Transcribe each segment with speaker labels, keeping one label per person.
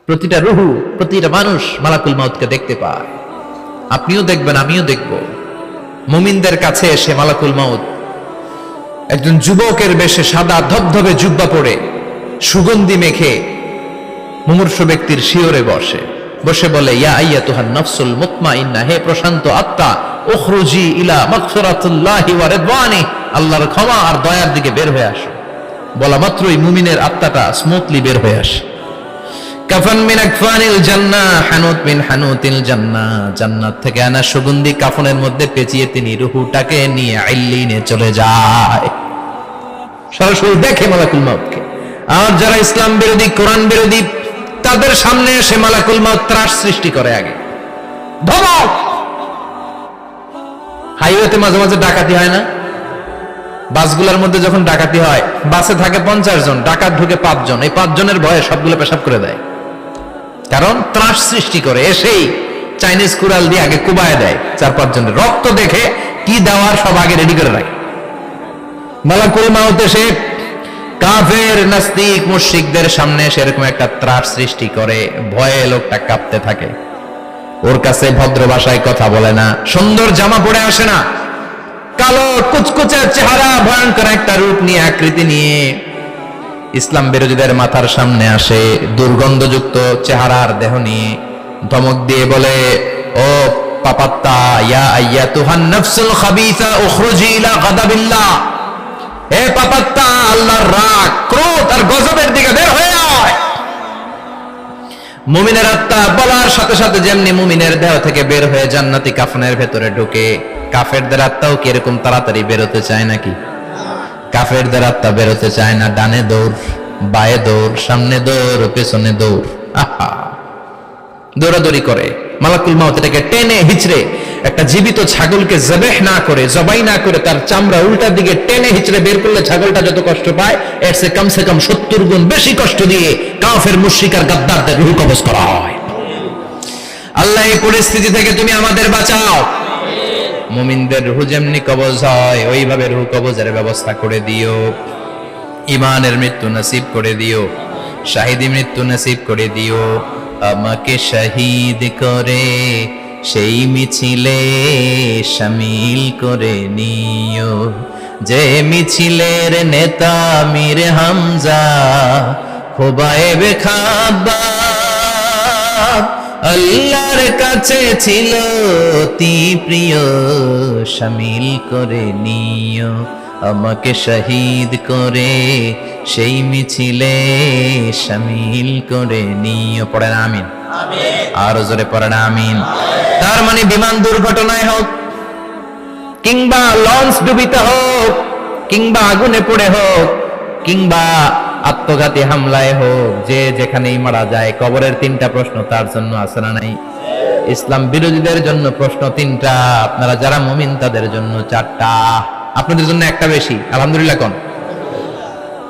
Speaker 1: প্রতিটা রুহু, প্রতিটা মানুষ মালাকুল মাউতকে দেখতে পায়। আপনিও দেখবেন, আমিও দেখব। মুমিনদের কাছে এসে মালাকুল মাউত একজন যুবকের বেশে সাদা ধবধবে জুব্বা পরে সুগন্ধি মেখে মুমূর্ষু ব্যক্তির শিয়রে বসে বলে, ইয়া আইয়াতুহান নাফসুল মুতমাইন্নাহ, হে প্রশান্ত আত্মা, উখরুজি ইলা মাগফিরাতুল্লাহি ওয়া রিদওয়ানি, আল্লাহর ক্ষমা আর দয়ার দিকে বের হয়ে আসো। বলা মাত্রই মুমিনের আত্মাটা স্মুথলি বের হয়ে আসে। কাফান মিন আকফানিল জান্নাহ, হানুত মিন হানুতিল জান্নাহ, জান্নাত থেকে আনা সুগন্ধি কাফনের মধ্যে পেঁচিয়ে তিনি রূহটাকে নিয়ে আইল্লিনে চলে যায়। সরাসরি দেখে মালাকুল মাউতকে। আর যারা ইসলাম বিরোধী, কোরআন বিরোধী, তাদের সামনে এসে মালাকুল মাউত ত্রাস সৃষ্টি করে। আগে ধমক। হাইওয়েতে মাঝে মাঝে ডাকাতি হয় না? বাসগুলোর মধ্যে যখন ডাকাতি হয়, বাসে থাকে 50 জন, ডাকাত ঢুকে 5 জন। এই 5 জনের ভয়ে সবগুলো পেশাব করে দেয়, কারণ ত্রাস সৃষ্টি করে। এসেই চাইনিজ কুড়াল দিয়ে আগে কুবায় দেয় 4-5 জনের। রক্ত দেখে কি দেওয়ার সব আগে রেডি করে রাখে। মালাকুল মাউত এসে কাফের, নাস্তিক, মুশরিকদের সামনে সেরকম একটা ত্রাস সৃষ্টি করে। ভয়ে লোকটা কাঁপতে থাকে। ওর কাছে ভদ্র ভাষায় কথা বলে না, সুন্দর জামা পরে আসে না, কালো কুচকুচে চেহারা, ভয়ঙ্কর একটা রূপ নিয়ে, আকৃতি নিয়ে ইসলাম বিরোধীদের মাথার সামনে আসে। দুর্গন্ধযুক্ত চেহারার দেহ নিয়ে ধমক দিয়ে বলে, ও পাপাত্তা, ইয়া আইয়াতুহান নাফসুল খাবিসা উখরুজি ইলা গাদাবিল্লাহ, হে পাপাত্তা, আল্লাহর রাগ, ক্রোধ আর গজবের দিকে বের হয়ে আয়। মুমিনের আত্মা বলার সাথে সাথে যেমনি মুমিনের দেহ থেকে বের হয়ে জান্নাতি কাফনের ভেতরে ঢুকে, কাফেরদের আত্মাও কি এরকম তাড়াতাড়ি বেরোতে চায় নাকি? কাফেরদের আত্মা বেরোতে চায় না। ডানে দৌড়, বায়ে দৌড়, সামনে দৌড়, পেছনে দৌড়, আহা, দৌড়াদৌড়ি করে। মালাকুল মাউত এটাকে টেনে হিচড়ে, একটা জীবিত ছাগলকে জবাই না করে তার চামড়া উল্টার দিকে টেনে হিচড়ে বের করলে ছাগলটা যত কষ্ট পায়, এর চেয়ে কমসে কম 70 গুণ বেশি কষ্ট দিয়ে কাফের, মুশরিক আর গাদ্দারদের রূহ কবজ করা হয়। আল্লাহ, এই পরিস্থিতি থেকে তুমি আমাদের বাঁচাও। মুমিনদের রূহ যেমনি কবজ হয়, ওইভাবে রূহ কবজের ব্যবস্থা করে দিও। ঈমানের মৃত্যু নসিব করে দিও, শাহিদি মৃত্যু নসিব করে দিও। আমাকে শহীদ করে সেই মিছিলে শামিল করে নিও, যে মিছিলের নেতা মীর হামজা, খোবায়েবে খাব্বাব, আল্লাহর কাছে ছিল অতি প্রিয়, শামিল করে নিও। আমাকে শহীদ করে সেই মিছিলে শামিল করে নিও। পড়েন আমিন। আরো জোরে পড়েন আমিন। তার মানে বিমান দুর্ঘটনায় হোক, কিংবা লঞ্চ ডুবিতে হোক, কিংবা আগুনে পড়ে হোক, কিংবা আত্মঘাতী হামলায় হোক, যে যেখানেই মারা যায়, কবরের 3টা প্রশ্ন তার জন্য আছে না নাই? ইসলাম বিরোধীদের জন্য প্রশ্ন 3টা, আপনারা যারা মুমিন তাদের জন্য 4টা। আপনাদের জন্য একটা বেশি, আলহামদুলিল্লাহ। কোন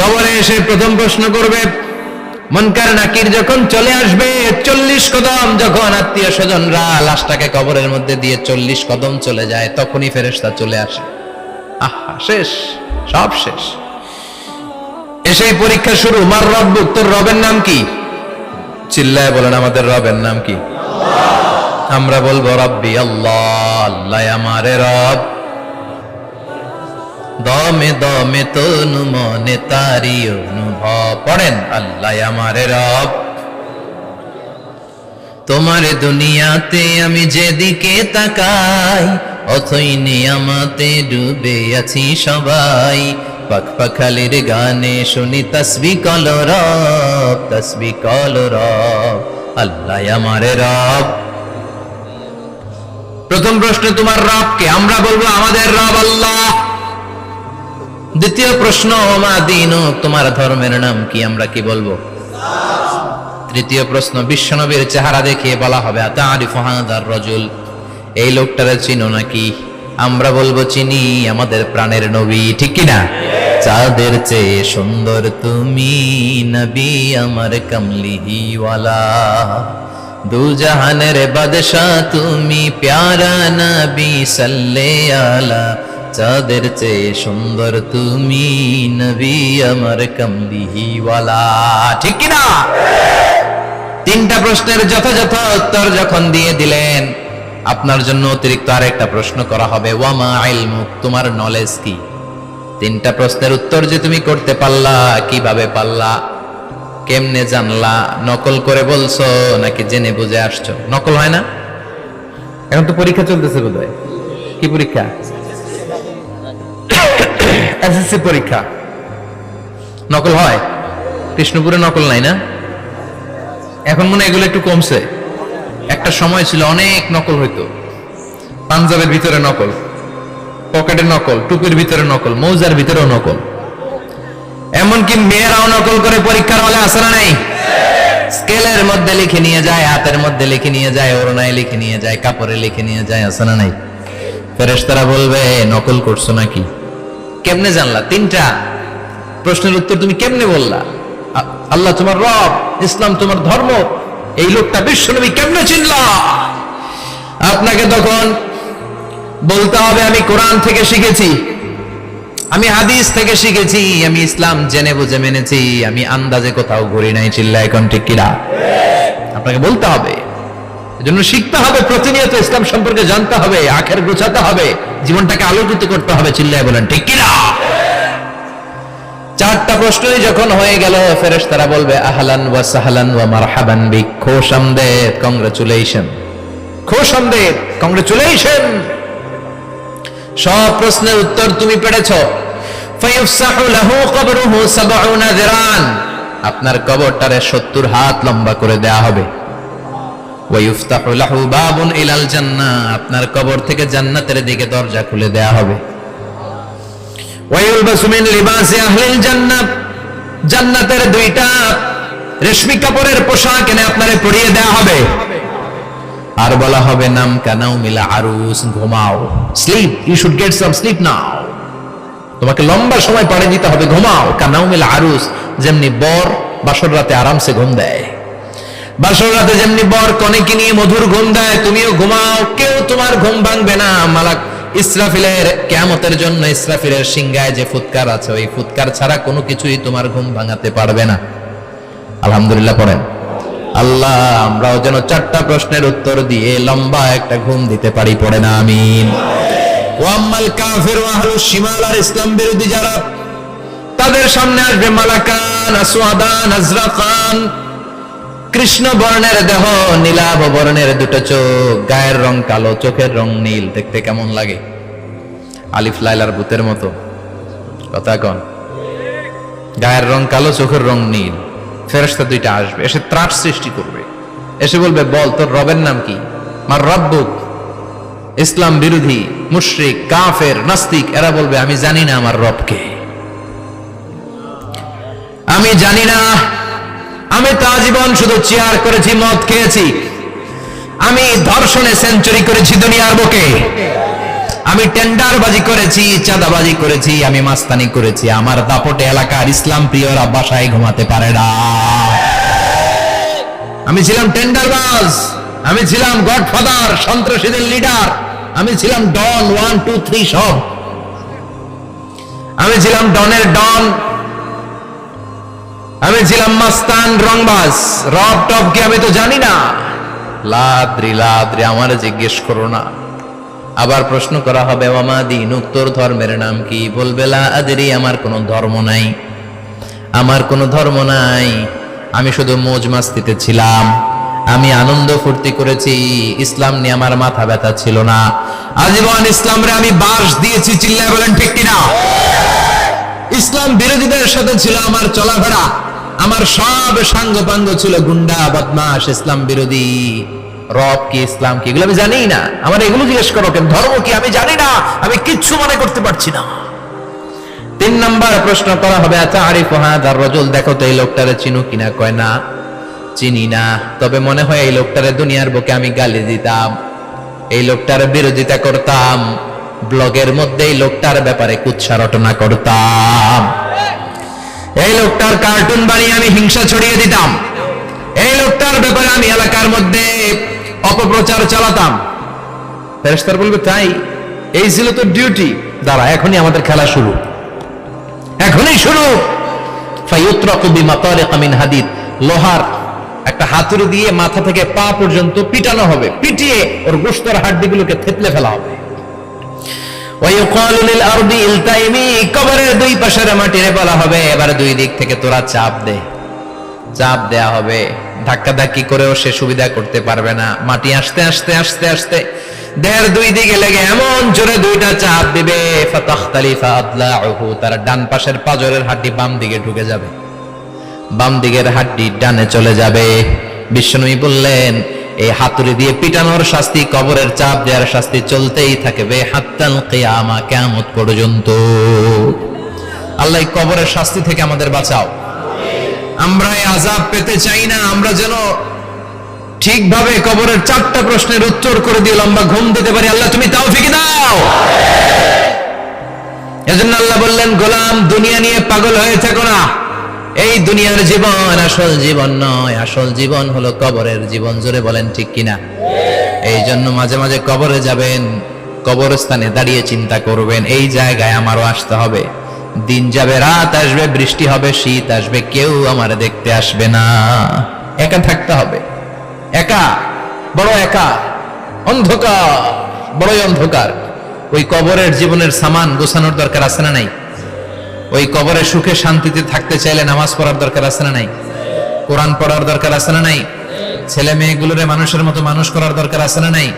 Speaker 1: কবরে এসে প্রথম প্রশ্ন করবে, মুনকার নাকির যখন চলে আসবে, 40 কদম যখন আত্মীয় স্বজনরা লাশটাকে কবরের মধ্যে দিয়ে 40 কদম চলে যায়, তখনই ফেরেশতা চলে আসে। আহা, শেষ, সব শেষ। এসেই পরীক্ষা শুরু। মার রব্বুক, তোর রবের নাম কি? চিল্লায় বলেন, আমাদের রবের নাম কি? আমরা বলবো রব্বি আল্লাহ, আল্লাহ আমারে রব। দমে দমে তনু মনে তারি অনুভব। পড়েন, আল্লাহ আমারে রব। তোমার দুনিয়াতে আমি যেদিকে তাকাই, অথই নিয়ামতে ডুবে আছি সবাই। পাখপাখালির গানে শুনি তাসবিহ কল রব, তাসবিহ কল রব, আল্লাহ আমারে রব। প্রথম প্রশ্ন, তোমার রব কে? আমরা বলবো আমাদের রব আল্লাহ। দ্বিতীয় প্রশ্ন, ওমা দীনুক, তোমার ধর্মের নাম কি? আমরা কি বলবো? তৃতীয় প্রশ্ন, বিশ্বনবীর চেহারা দেখিয়ে বলা হবে, আতারিফু হাদার রাজুল, এই লোকটারে চিনো নাকি? আমরা বলবো চিনি, আমাদের প্রাণের নবী, ঠিক কি না? চাঁদের চেয়ে সুন্দর তুমি নবী আমার কামলিওয়ালা, দু জাহানের বাদশা তুমি প্যারা নবী সাল্লে আলা, চাঁদের চেয়ে সুন্দর তুমি নবী আমার কামলিওয়ালা, ঠিক কি না? তিনটা প্রশ্নের যথাযথ উত্তর যখন দিয়ে দিলেন, আপনার জন্য অতিরিক্ত আরেকটা প্রশ্ন করা হবে, ওয়ামা ইলমুক, তোমার নলেজ কি? তিনটা প্রশ্নের উত্তর যে তুমি করতে পারলা, কিভাবে পারলা, কেমনে জানলা? নকল করে বলছো নাকি জেনে বুঝে আসছো? নকল হয় না? এখন তো পরীক্ষা চলতেছে বোধহয়। কি পরীক্ষা? এসএসসি পরীক্ষা। নকল হয়? কৃষ্ণপুরে নকল নাই না? এখন মনে হয় এগুলো একটু কমছে। একটা সময় ছিল অনেক নকল হইতো। পাঞ্জাবের ভিতরে নকল, পকেটে নকল, টুপির ভিতরে নকল, মৌজার ভিতরেও নকল। এমনকি মেয়েরাও নকল করে পরীক্ষার হলে আসে না নাই? স্কেলের মধ্যে লিখে নিয়ে যায়, হাতের মধ্যে লিখে নিয়ে যায়, ওড়নায় লিখে নিয়ে যায়, কাপড়ে লিখে নিয়ে যায়, আসে না নাই? ফেরেশতারা বলবে নকল করছো নাকি? কেমনে জানলা? তিনটা প্রশ্নের উত্তর তুমি কেমনে বললা? আল্লাহ তোমার রব, ইসলাম তোমার ধর্ম, এই লোকটা বিশ্বনবী, কেমনে চিনলা? আপনাকে তখন বলতে হবে আমি কোরআন থেকে শিখেছি, আমি হাদিস থেকে শিখেছি, আমি ইসলাম জেনে বুঝে মেনেছি, আমি আন্দাজে কোথাও ঘুরি নাই। চিল্লায় এখন ঠিক কিনা? আপনাকে বলতে হবে। এজন্য শিখতে হবে, প্রতিনিয়ত ইসলাম সম্পর্কে জানতে হবে, আখের গোছাতে হবে, জীবনটাকে আলোকিত করতে হবে। চিল্লায় বলেন ঠিক কিনা? চারটা প্রশ্নই যখন হয়ে গেল, ফেরেশতারা বলবে আহলান ওয়া সাহলান ওয়া মারহাবান বিক, খোশামদেদ, কংগ্রাচুলেশন, খোশামদেদ, কংগ্রাচুলেশন, সব প্রশ্নের উত্তর তুমি পেরেছো। ফায়ুফসাহু লাহু কবরুহু ৭০ যিরান, আপনার কবরটারে ৭০ হাত লম্বা করে দেয়া হবে। ওয়া ইফতাহু লাহু বাবুন ইলাল জান্নাহ, আপনার কবর থেকে জান্নাতের দিকে দরজা খুলে দেয়া হবে। ওয়া ইউলবাসু মিন লিবাসি আহলিল জান্নাহ, জান্নাতের দুইটা রেশমি কাপড়ের পোশাক এনে আপনারে পরিয়ে দেয়া হবে। আর বলা হবে নাম কানাউ মিলা আরুস, ঘুমাও, sleep, you should get some sleep now, তোমাকে লম্বা সময় পাড়ে দিতে হবে, ঘুমাও। কানাউ মিলা আরুস, যেমনি বর বাসর রাতে আরামসে ঘুম দেয়, বাসর রাতে যেমনি বর কনেকে নিয়ে মধুর ঘুম দেয়, তুমিও ঘুমাও, কেউ তোমার ঘুম ভাঙবে না। মালাক ইসরাফিলের কিয়ামতের জন্য ইসরাফিলের সিংহায় যে ফুৎকার আছে, ওই ফুৎকার ছাড়া কোনো কিছুই তোমার ঘুম ভাঙাতে পারবে না। আলহামদুলিল্লাহ পড়েন। আল্লাহ আমরাও যেন চারটা প্রশ্নের উত্তর দিয়ে লম্বা একটা ঘুম দিতে পারি, পড়ে না আমিন। ওয়াম্মাল কাফির ওয়া আহলুশ শিমাল, আর ইসলাম বিরোধী যারা, তাদের সামনে আসবে মালাকান আসওয়াদান আজরাকান, কৃষ্ণ বর্ণের দেহ, নীলাভ বর্ণের দুটো চোখ, গায়ের রং কালো, চোখের রং নীল। দেখতে কেমন লাগে? আলিফ লাইলার ভূতের মতো। কথা কন? গায়ের রং কালো, চোখের রং নীল। ফেরেশতা দুইটা আসবে, এসে ত্রাস সৃষ্টি করবে, এসে বলবে বল তোর রবের নাম কি? মার রাব্বুক। ইসলাম বিরোধী মুশরিক, কাফের, নাস্তিক এরা বলবে আমি জানি না আমার রবকে, আমি জানি না, আমি তো আজীবন শুধু চেয়ার করেছি, মদ খেয়েছি, আমি ধর্ষণে সেঞ্চুরি করেছি দুনিয়ার বুকে, আমি টেন্ডারবাজি করেছি, চাঁদাবাজি করেছি, আমি মাস্তানি করেছি, আমার দাপটে এলাকার ইসলাম প্রিয়রা বাসায় ঘুমাতে পারে না। আমি ছিলাম টেন্ডারবাজ, আমি ছিলাম গডফাদার, সন্ত্রাসীদের লিডার, আমি ছিলাম ডন 1 2 3 সব, আমি ছিলাম ডনের ডন, আমি ছিলাম মাস্তান, রংবাজ। রব টব কি আমি তো জানি না। লাদ্রি লাদ্রি, আমার জিজ্ঞেস করো না। আবার প্রশ্ন করা হবে ওয়ামা দীনুক, তোর ধর্মের নাম কি? বলবে লা আদরি, আমার কোনো ধর্ম নাই, আমার কোনো ধর্ম নাই, আমি শুধু মৌজ মাস্তিতে ছিলাম, আমি আনন্দ ফুর্তি করেছি, ইসলাম নিয়ে আমার মাথা ব্যথা ছিল না, আজীবন ইসলামরে আমি বাস দিয়েছি। চিল্লায় বলেন ঠিক কিনা? ইসলাম বিরোধীদের সাথে ছিল আমার চলাফেরা, আমার সব সাঙ্গপাঙ্গ ছিল গুন্ডা বদমাশ, ইসলাম বিরোধী। রব কি, ইসলাম কি, এগুলো আমি জানি না। আমার এগুলো জিজ্ঞেস করো কেন? ধর্ম কি আমি জানি না, আমি কিচ্ছু মনে করতে পারছি না। 3 নাম্বার প্রশ্ন করা হবে আচ্ছা আরিফু হাদার রাজুল, দেখো তো এই লোকটারে চিনো কিনা? কয় না, চিনি না, তবে মনে হয় এই লোকটারে দুনিয়ার বুকে আমি গালি দিতাম, এই লোকটার বিরোধিতা করতাম, ব্লগের মধ্যে এই লোকটার ব্যাপারে কুৎসা রটনা করতাম, এই লোকটার কার্টুন বানিয়ে আমি হিংসা ছড়িয়ে দিতাম, এই লোকটার ব্যাপারে আমি এলাকার মধ্যে অপপ্রচার চালাতাম। ফেরেশতারা বলবে তাই? এই ছিল তো ডিউটি। দাঁড়া, এখনই আমাদের খেলা শুরু, এখনই শুরু। ফায়ুতরাকু বিমাতারিক মিন হাদিদ, লোহার একটা হাতুড়ি দিয়ে মাথা থেকে পা পর্যন্ত পিটানো হবে, পিটিয়ে ওর গোশতের হাড্ডিগুলোকে থেতলে ফেলা হবে। ওয়ায়ুকালু লিল আরদি ইলতাইমি, কবরের দুই পাশের মাটিরে বলা হবে এবার দুই দিক থেকে তোরা চাপ দে। চাপ দেয়া হবে, ধাক্কা ধাক্কি করেও সে সুবিধা করতে পারবে না। মাটি আস্তে আস্তে আস্তে আস্তে দেহের দুই দিকে লেগে এমন জোরে দুইটা চাপ দিবে, ফাতাখতালিফা আদলাউহু, তার ডান পাশের পাজরের হাড্ডি বাম দিকে ঢুকে যাবে, বাম দিকের হাড্ডি ডানে চলে যাবে। বিশ্বনবী বললেন এই হাতুড়ি দিয়ে পিটানোর শাস্তি, কবরের চাপ দেওয়ার শাস্তি চলতেই থাকবে হাত্তাল কিয়ামা, কিয়ামত পর্যন্ত। আল্লাহ এই কবরের শাস্তি থেকে আমাদের বাঁচাও। আমরা এই আযাব পেতে চাই না, আমরা যেন ঠিকভাবে কবরের 4টা প্রশ্নের উত্তর করে দিয়ে লম্বা ঘুম দিতে পারি। আল্লাহ তুমি তৌফিক দাও। এজন্য আল্লাহ বললেন গোলাম দুনিয়া নিয়ে পাগল হয়ে থেকো না, এই দুনিয়ার জীবন আসল জীবন নয়, আসল জীবন হলো কবরের জীবন। জোরে বলেন ঠিক কিনা? এই জন্য মাঝে মাঝে কবরে যাবেন, কবরস্থানে দাঁড়িয়ে চিন্তা করবেন এই জায়গায় আমারও আসতে হবে। দিন যাবে, রাত আসবে, বৃষ্টি হবে, শীত আসবে, কেউ আমার দেখতে আসবে না, একা থাকতে হবে। একা, বড় একা, অন্ধকার, বড়ই অন্ধকার। ওই কবরের জীবনের সামান গোছানোর দরকার আছে না নাই? ওই কবরে সুখে শান্তিতে থাকতে চাইলে নামাজ পড়ার দরকার আছে না নাই? কোরআন পড়ার দরকার আছে না নাই? ছেলে মেয়েগুলোরে মানুষের মতো মানুষ করার দরকার আছে না নাই?